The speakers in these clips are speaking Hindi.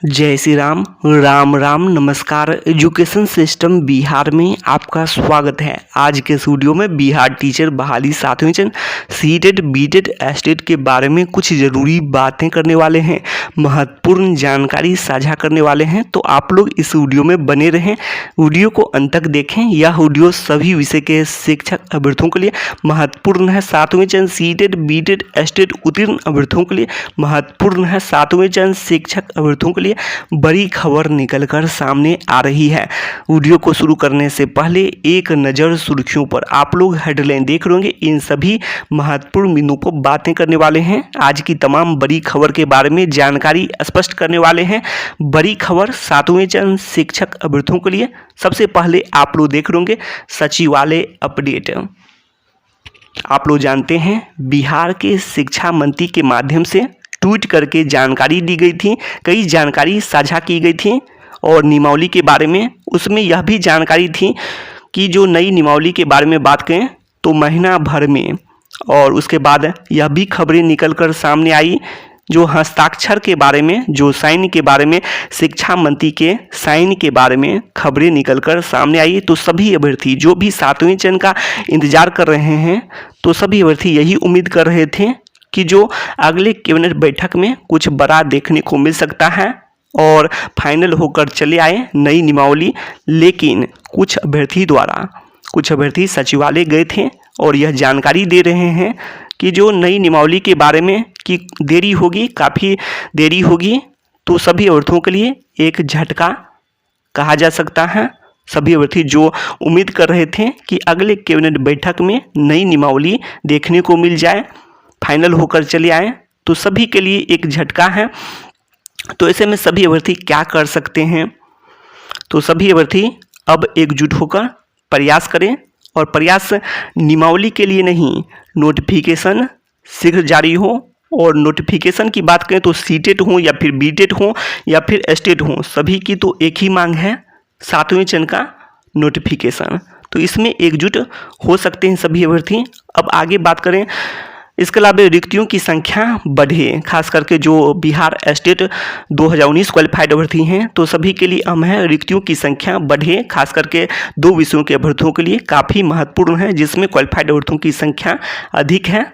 जय श्री राम राम राम नमस्कार। एजुकेशन सिस्टम बिहार में आपका स्वागत है। आज के इस वीडियो में बिहार टीचर बहाली 7वें चरण सीटेट बीटेट एस्टेट के बारे में कुछ ज़रूरी बातें करने वाले हैं, महत्वपूर्ण जानकारी साझा करने वाले हैं। तो आप लोग इस वीडियो में बने रहें, वीडियो को अंत तक देखें। यह वीडियो सभी विषय के शिक्षक अभ्यर्थियों के लिए महत्वपूर्ण है। 7वें चरण सीटेट बीटेट एस्टेट उत्तीर्ण अभ्यर्थियों के लिए महत्वपूर्ण है। 7वें चरण शिक्षक अभ्यर्थियों के लिए बड़ी खबर निकलकर सामने आ रही है। वीडियो को शुरू करने से पहले एक नज़र सुर्खियों पर। आप लोग हेडलाइन देख रहे होंगे, इन सभी महत्वपूर्ण बिंदुओं पर बातें करने वाले हैं। आज की तमाम बड़ी खबर के बारे में जानकारी स्पष्ट करने वाले हैं। बड़ी खबर 7वें चरण शिक्षक अभ्यर्थियों के लिए। सबसे पहले आप लोग देख रहे होंगे सचिवालय अपडेट। आप लोग जानते हैं बिहार के शिक्षा मंत्री के माध्यम से ट्वीट करके जानकारी दी गई थी, कई जानकारी साझा की गई थी। और नियमावली के बारे में उसमें यह भी जानकारी थी कि जो नई नियमावली के बारे में बात करें तो महीना भर में, और उसके बाद यह भी खबरें निकल कर सामने आई जो हस्ताक्षर के बारे में, जो साइन के बारे में, शिक्षा मंत्री के साइन के बारे में खबरें निकलकर सामने आई। तो सभी अभ्यर्थी जो भी 7वें चरण का इंतजार कर रहे हैं, तो सभी अभ्यर्थी यही उम्मीद कर रहे थे कि जो अगले कैबिनेट बैठक में कुछ बड़ा देखने को मिल सकता है और फाइनल होकर चले आए नई नियमावली। लेकिन कुछ अभ्यर्थी सचिवालय गए थे और यह जानकारी दे रहे हैं कि जो नई नियमावली के बारे में कि देरी होगी, काफ़ी देरी होगी। तो सभी अभ्यर्थियों के लिए एक झटका कहा जा सकता है। सभी अभ्यर्थी जो उम्मीद कर रहे थे कि अगले कैबिनेट बैठक में नई नियमावली देखने को मिल जाए, फाइनल होकर चले आए, तो सभी के लिए एक झटका है। तो ऐसे में सभी अभ्यर्थी क्या कर सकते हैं? तो सभी अभ्यर्थी अब एकजुट होकर प्रयास करें, और प्रयास नियमावली के लिए नहीं, नोटिफिकेशन शीघ्र जारी हो। और नोटिफिकेशन की बात करें तो सीटेट हो या फिर बीटेट हो या फिर एस्टेट हो, सभी की तो एक ही मांग है, 7वें चरण का नोटिफिकेशन। तो इसमें एकजुट हो सकते हैं सभी अभ्यर्थी। अब आगे बात करें, इसके अलावा रिक्तियों की संख्या बढ़े, खास करके जो बिहार एस्टेट 2019 क्वालिफाइड अभ्यर्थी हैं, तो सभी के लिए अहम है रिक्तियों की संख्या बढ़े। खास करके 2 विषयों के अभ्यर्थियों के लिए काफ़ी महत्वपूर्ण है, जिसमें क्वालिफाइड अभ्यर्थियों की संख्या अधिक है।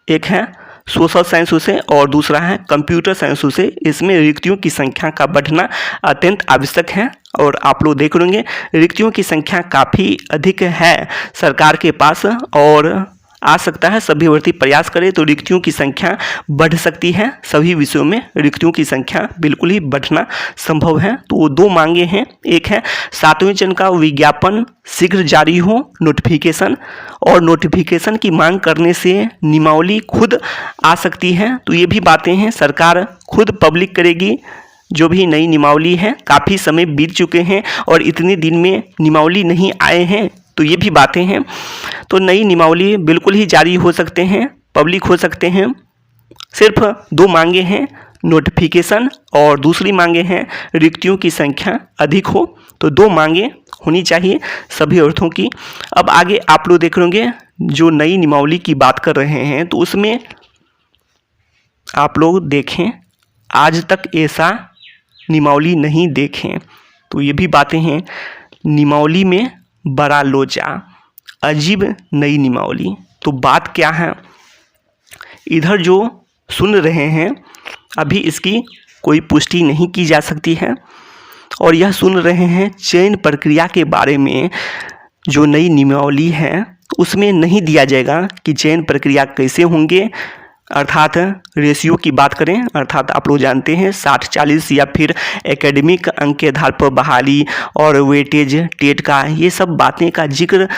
एक है सोशल साइंस से और दूसरा है कंप्यूटर साइंस से। इसमें रिक्तियों की संख्या का बढ़ना अत्यंत आवश्यक है। और आप लोग देख लेंगे रिक्तियों की संख्या काफ़ी अधिक है सरकार के पास, और आ सकता है सभी अभ्यर्थी प्रयास करें तो रिक्तियों की संख्या बढ़ सकती है। सभी विषयों में रिक्तियों की संख्या बिल्कुल ही बढ़ना संभव है। तो 2 मांगे हैं, एक है 7वें चरण का विज्ञापन शीघ्र जारी हो, नोटिफिकेशन, और नोटिफिकेशन की मांग करने से नियमावली खुद आ सकती है। तो ये भी बातें हैं, सरकार खुद पब्लिक करेगी जो भी नई नियमावली है। काफ़ी समय बीत चुके हैं और इतने दिन में नियमावली नहीं आए हैं, तो ये भी बातें हैं। तो नई नियमावली बिल्कुल ही जारी हो सकते हैं, पब्लिक हो सकते हैं। सिर्फ 2 मांगे हैं, नोटिफिकेशन और दूसरी मांगे हैं रिक्तियों की संख्या अधिक हो। तो 2 मांगे होनी चाहिए सभी अभ्यर्थियों की। अब आगे आप लोग देख लेंगे जो नई नियमावली की बात कर रहे हैं, तो उसमें आप लोग देखें आज तक ऐसा नियमावली नहीं देखें। तो ये भी बातें हैं, नियमावली में बड़ा लोचा, अजीब नई नियमावली। तो बात क्या है, इधर जो सुन रहे हैं अभी इसकी कोई पुष्टि नहीं की जा सकती है, और यह सुन रहे हैं चयन प्रक्रिया के बारे में। जो नई नियमावली है उसमें नहीं दिया जाएगा कि चयन प्रक्रिया कैसे होंगे, अर्थात रेशियो की बात करें, अर्थात आप लोग जानते हैं 60-40 या फिर एकेडमिक अंक के आधार पर बहाली और वेटेज टेट का, ये सब बातें का जिक्र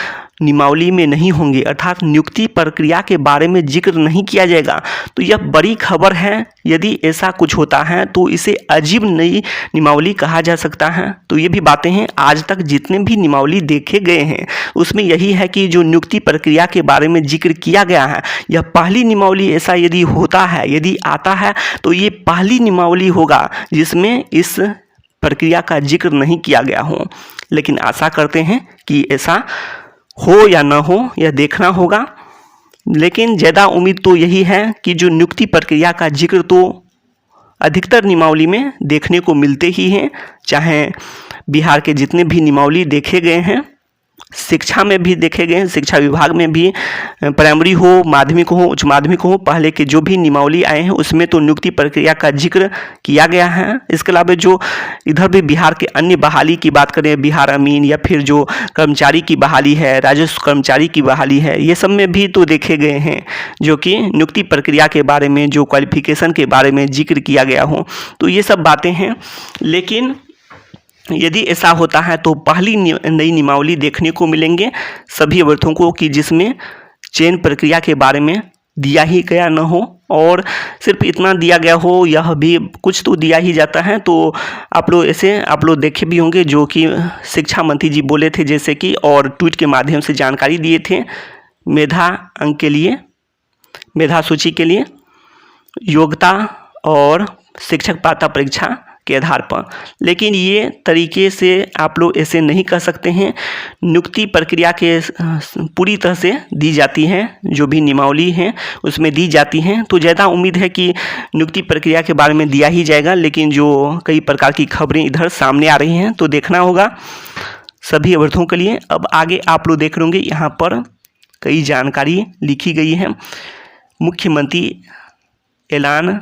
नियमावली में नहीं होंगे, अर्थात नियुक्ति प्रक्रिया के बारे में जिक्र नहीं किया जाएगा। तो यह बड़ी खबर है। यदि ऐसा कुछ होता है तो इसे अजीब नई नियमावली कहा जा सकता है। तो ये भी बातें हैं, आज तक जितने भी नियमावली देखे गए हैं उसमें यही है कि जो नियुक्ति प्रक्रिया के बारे में जिक्र किया गया है, यह पहली नियमावली ऐसा यदि होता है, यदि आता है तो ये पहली नियमावली होगा जिसमें इस प्रक्रिया का जिक्र नहीं किया गया हो। लेकिन आशा करते हैं कि ऐसा हो या ना हो, यह देखना होगा। लेकिन ज़्यादा उम्मीद तो यही है कि जो नियुक्ति प्रक्रिया का जिक्र तो अधिकतर नियमावली में देखने को मिलते ही हैं। चाहे बिहार के जितने भी नियमावली देखे गए हैं, शिक्षा में भी देखे गए हैं, शिक्षा विभाग में भी, प्राइमरी हो, माध्यमिक हो, उच्च माध्यमिक हो, पहले के जो भी नियमावली आए हैं उसमें तो नियुक्ति प्रक्रिया का जिक्र किया गया है। इसके अलावा जो इधर भी बिहार के अन्य बहाली की बात करें, बिहार अमीन या फिर जो कर्मचारी की बहाली है, राजस्व कर्मचारी की बहाली है, ये सब में भी तो देखे गए हैं जो कि नियुक्ति प्रक्रिया के बारे में, जो क्वालिफिकेशन के बारे में जिक्र किया गया हो। तो ये सब बातें हैं। लेकिन यदि ऐसा होता है तो पहली नई नियमावली देखने को मिलेंगे सभी अभ्यर्थियों को कि जिसमें चयन प्रक्रिया के बारे में दिया ही गया न हो, और सिर्फ इतना दिया गया हो, यह भी कुछ तो दिया ही जाता है। तो आप लोग देखे भी होंगे जो कि शिक्षा मंत्री जी बोले थे, जैसे कि, और ट्वीट के माध्यम से जानकारी दिए थे, मेधा अंक के लिए, मेधा सूची के लिए योग्यता और शिक्षक पात्रता परीक्षा के आधार पर। लेकिन ये तरीके से आप लोग ऐसे नहीं कर सकते हैं। नियुक्ति प्रक्रिया के पूरी तरह से दी जाती है, जो भी नियमावली हैं उसमें दी जाती हैं। तो ज़्यादा उम्मीद है कि नियुक्ति प्रक्रिया के बारे में दिया ही जाएगा। लेकिन जो कई प्रकार की खबरें इधर सामने आ रही हैं तो देखना होगा सभी अभ्यर्थियों के लिए। अब आगे आप लोग देख रहे होंगे यहाँ पर कई जानकारी लिखी गई है। मुख्यमंत्री ऐलान,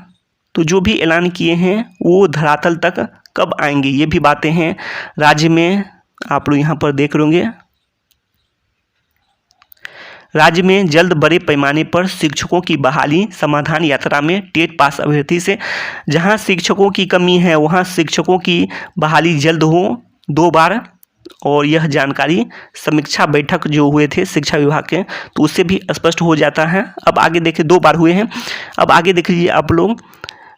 तो जो भी ऐलान किए हैं वो धरातल तक कब आएंगे, ये भी बातें हैं। राज्य में आप लोग यहाँ पर देख रहे होंगे, राज्य में जल्द बड़े पैमाने पर शिक्षकों की बहाली, समाधान यात्रा में टेट पास अभ्यर्थी से। जहां शिक्षकों की कमी है वहां शिक्षकों की बहाली जल्द हो 2 बार। और यह जानकारी समीक्षा बैठक जो हुए थे शिक्षा विभाग के, तो उससे भी स्पष्ट हो जाता है। अब आगे देखिए, 2 बार हुए हैं। अब आगे देख लीजिए आप लोग,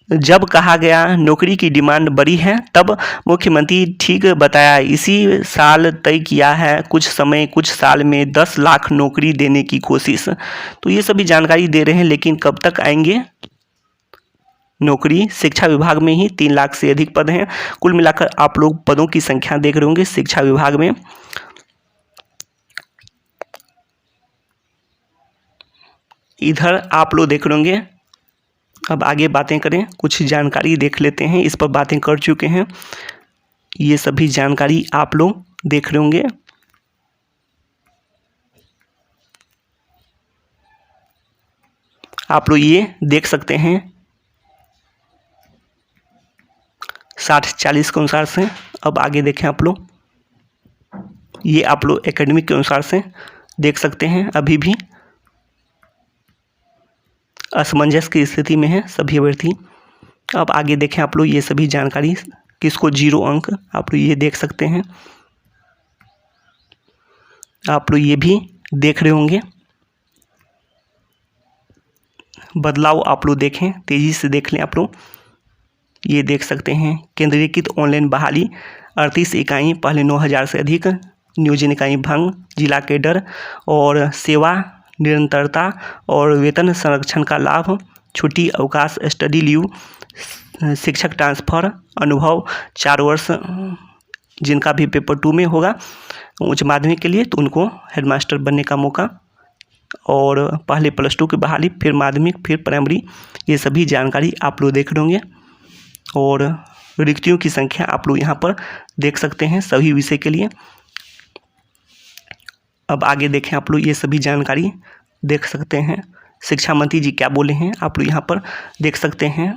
जब कहा गया नौकरी की डिमांड बड़ी है तब मुख्यमंत्री ठीक बताया, इसी साल तय किया है कुछ साल में 10 लाख नौकरी देने की कोशिश। तो ये सभी जानकारी दे रहे हैं, लेकिन कब तक आएंगे नौकरी? शिक्षा विभाग में ही 3 लाख से अधिक पद हैं। कुल मिलाकर आप लोग पदों की संख्या देख रहे होंगे शिक्षा विभाग में। इधर आप लोग देख रहे होंगे। अब आगे बातें करें, कुछ जानकारी देख लेते हैं, इस पर बातें कर चुके हैं। ये सभी जानकारी आप लोग देख रहे होंगे। आप लोग ये देख सकते हैं 60-40 के अनुसार से। अब आगे देखें आप लोग, ये आप लोग एकेडमिक के अनुसार से देख सकते हैं। अभी भी असमंजस की स्थिति में है सभी अभ्यर्थी। अब आगे देखें आप लोग, ये सभी जानकारी किसको 0 अंक, आप लोग ये देख सकते हैं। आप लोग ये भी देख रहे होंगे। बदलाव आप लोग देखें, तेज़ी से देख लें आप लोग। ये देख सकते हैं केंद्रीकृत ऑनलाइन बहाली 38 इकाई, पहले 9000 से अधिक, नियोजन इकाई भंग, जिला कैडर और सेवा निरंतरता और वेतन संरक्षण का लाभ, छुट्टी अवकाश, स्टडी लीव, शिक्षक ट्रांसफ़र, अनुभव 4 वर्ष, जिनका भी पेपर 2 में होगा उच्च माध्यमिक के लिए तो उनको हेडमास्टर बनने का मौका, और पहले +2 की बहाली, फिर माध्यमिक, फिर प्राइमरी। ये सभी जानकारी आप लोग देख रहे होंगे। और रिक्तियों की संख्या आप लोग यहाँ पर देख सकते हैं सभी विषय के लिए। अब आगे देखें आप लोग, ये सभी जानकारी देख सकते हैं। शिक्षा मंत्री जी क्या बोले हैं आप लोग यहाँ पर देख सकते हैं।